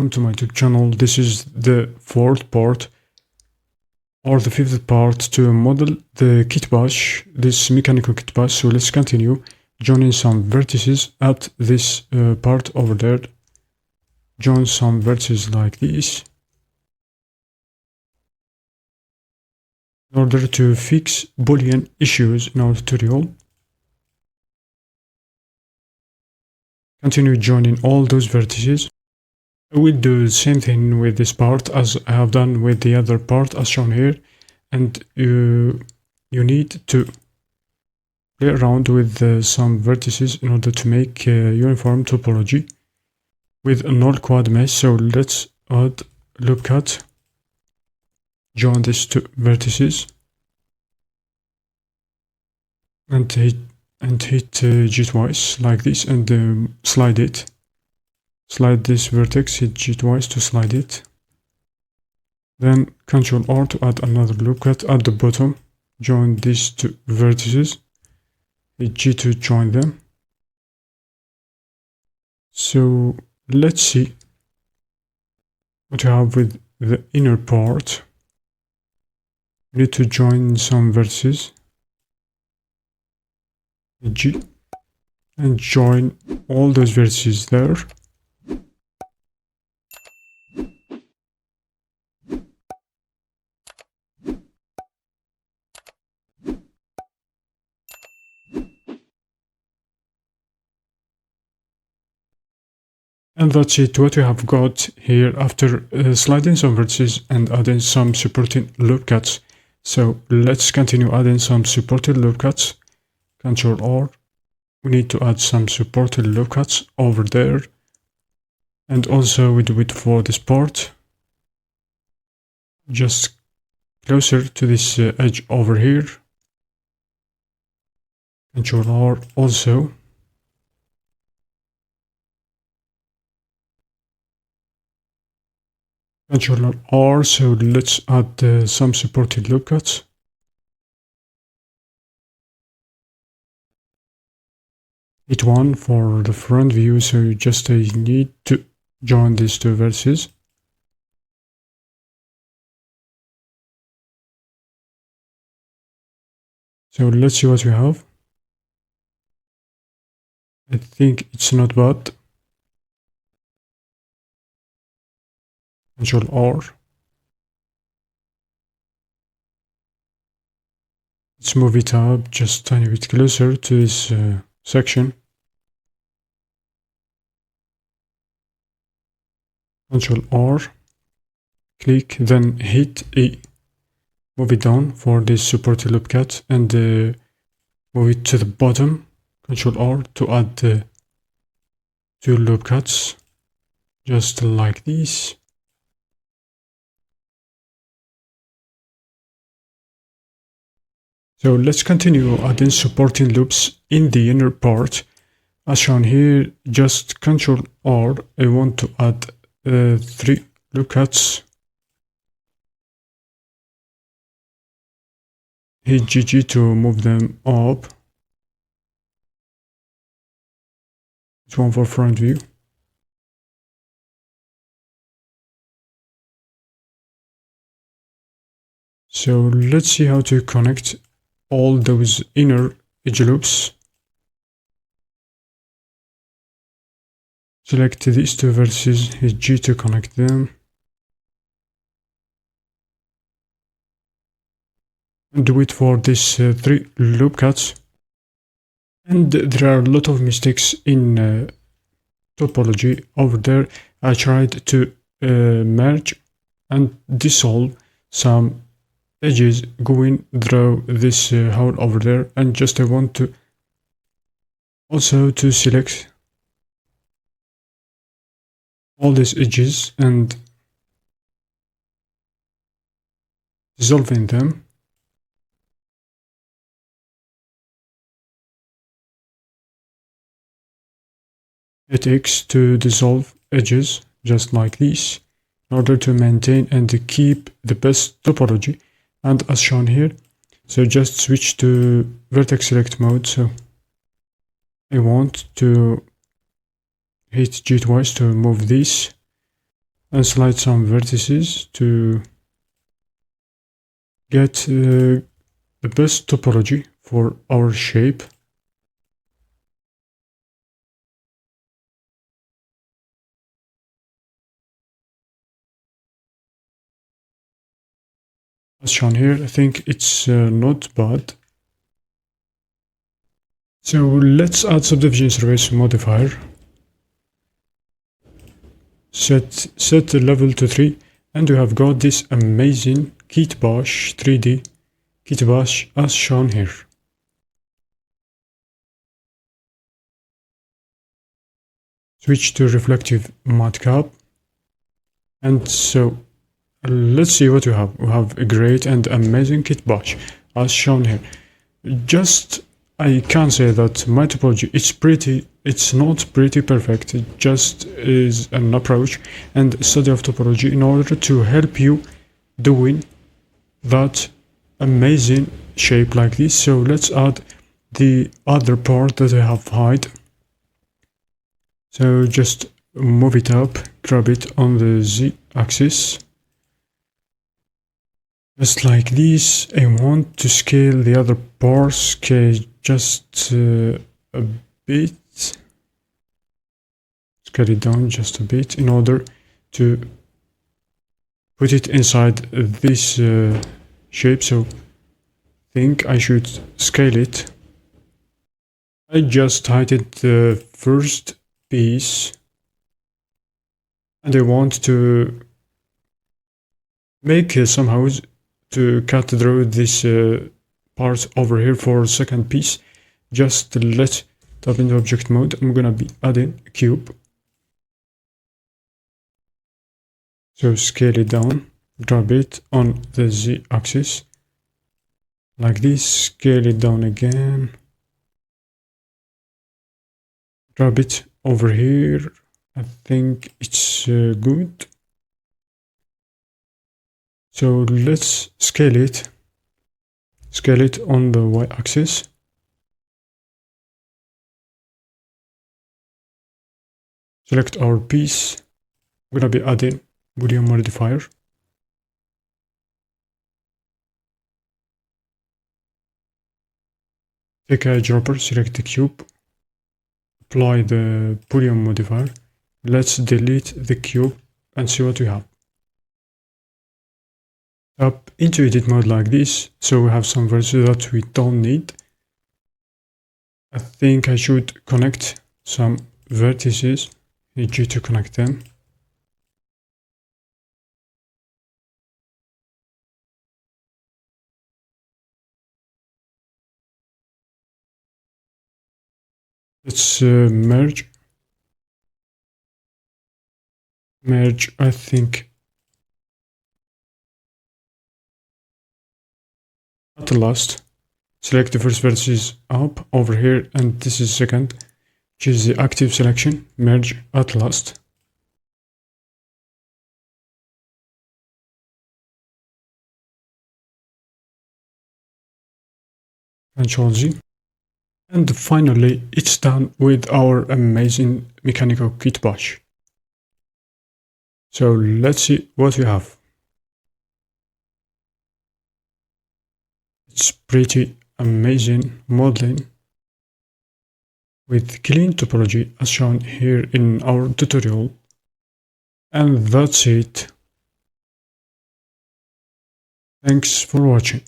welcome to my YouTube channel. This is the fourth part or the fifth part to model the kitbash, this mechanical kitbash. So let's continue joining some vertices at this part over there. Join some vertices like this in order to fix Boolean issues in our tutorial. Continue joining all those vertices. I will do the same thing with this part as I have done with the other part as shown here, and you need to play around with some vertices in order to make a uniform topology with a null quad mesh. So let's add loop cut, join these two vertices, and hit G twice like this, and slide it. Slide this vertex, hit G twice to slide it. Then Ctrl R to add another loop cut at the bottom. Join these two vertices. Hit G to join them. So let's see what you have with the inner part. You need to join some vertices. Hit G and join all those vertices there. And that's it, what we have got here after sliding some vertices and adding some supporting loop cuts. So let's continue adding some supported loop cuts. Ctrl R. We need to add some supported loop cuts over there. And also we do it for this part. Just closer to this edge over here. Ctrl R also. Ctrl R, so let's add some supported loop cuts. Hit 1 for the front view, so you just need to join these two vertices. So let's see what we have. I think it's not bad. Ctrl R. Let's move it up just a tiny bit closer to this section. Ctrl R. Click, then hit E. Move it down for this supported loop cut and move it to the bottom. Ctrl R to add two loop cuts, just like this. So let's continue adding supporting loops in the inner part. As shown here, just Ctrl R. I want to add 3 loop cuts. Hit GG to move them up. It's one for front view. So let's see how to connect all those inner edge loops. Select these two vertices, hit G to connect them. And do it for these 3 loop cuts. And there are a lot of mistakes in topology over there. I tried to merge and dissolve some edges going through this hole over there, and just I want to also to select all these edges and dissolving them. Hit X to dissolve edges just like this in order to maintain and keep the best topology. And as shown here, so just switch to vertex select mode. So I want to hit G twice to move this and slide some vertices to get the best topology for our shape. As shown here, I think it's not bad. So let's add subdivision surface modifier. Set the level to 3, and we have got this amazing kitbash 3D kitbash as shown here. Switch to reflective matte cap, and so let's see what we have. We have a great and amazing kitbash as shown here. I can say that my topology it's not pretty perfect, it just is an approach and study of topology in order to help you doing that amazing shape like this. So let's add the other part that I have hide. So just move it up, grab it on the Z axis. Just like this. I want to scale the other parts, okay, just a bit. Scale it down just a bit in order to put it inside this shape. So I think I should scale it. I just heightened the first piece and I want to make somehow to cut through this part over here for second piece. Just let's tap into object mode. I'm gonna be adding a cube. So scale it down, drop it on the Z axis like this, scale it down again, drop it over here. I think it's good. So let's scale it on the Y axis. Select our piece. I'm gonna be adding Boolean modifier. Take a dropper, select the cube, apply the Boolean modifier. Let's delete the cube and see what we have. Tap into edit mode like this, so we have some vertices that we don't need. I think I should connect some vertices. Need you to connect them. Let's merge, I think at last. Select the first vertices up over here, and this is second. Choose the active selection, merge at last. Control Z. And finally, it's done with our amazing mechanical kitbash. So let's see what we have. It's pretty amazing modeling with clean topology as shown here in our tutorial. And that's it. Thanks for watching.